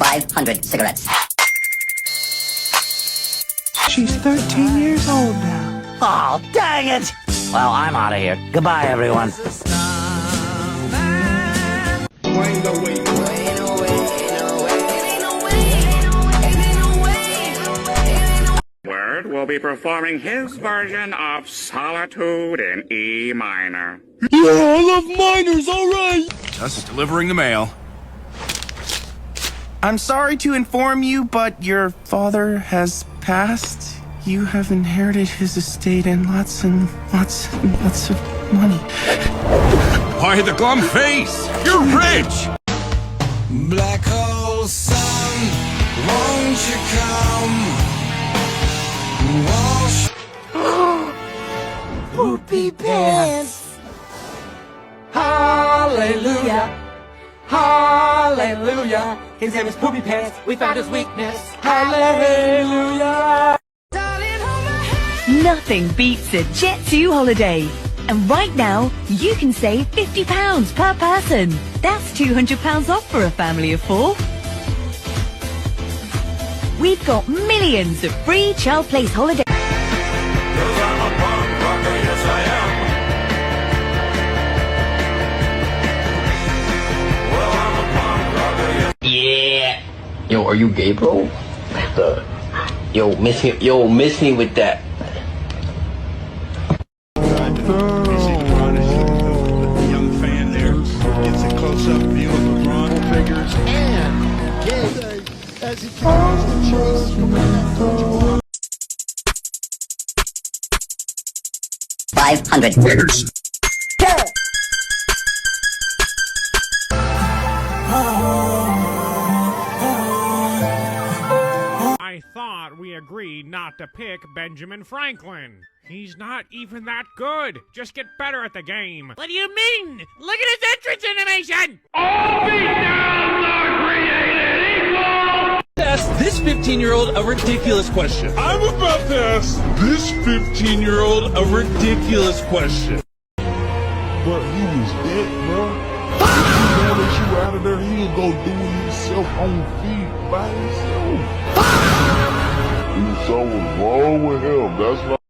500 cigarettes. She's 13 years old now. Oh, dang it! Well, I'm out of here. Goodbye, everyone. Word will be performing his version of Solitude in E minor. Yeah, I love minors, alright! Just delivering the mail. I'm sorry to inform you, but your father has passed. You have inherited his estate and lots of money. Why the glum face? You're rich! Black hole sun, won't you come? Wash. Poopy pants. Hallelujah. Hallelujah. His name is Poopy Pants. We found his weakness. Hallelujah. Nothing beats a Jet2 holiday. And right now, you can save £50 per person. That's £200 off for a family of 4. We've got millions of free child place holidays. Yeah. Yo, are you gay, bro? Yo, miss me with that. Young fan there gets a close-up view of LeBron figures and as he continues to chase from that coach. 500 winners. I thought we agreed not to pick Benjamin Franklin. He's not even that good. Just get better at the game. What do you mean? Look at his entrance animation! All beatdowns are created equal! Ask this 15-year-old a ridiculous question. I'm about to ask this 15-year-old a ridiculous question. But he was dead, bro. If he know that you out of there, he'll go do it himself on feet by himself. Something was wrong with him. That's not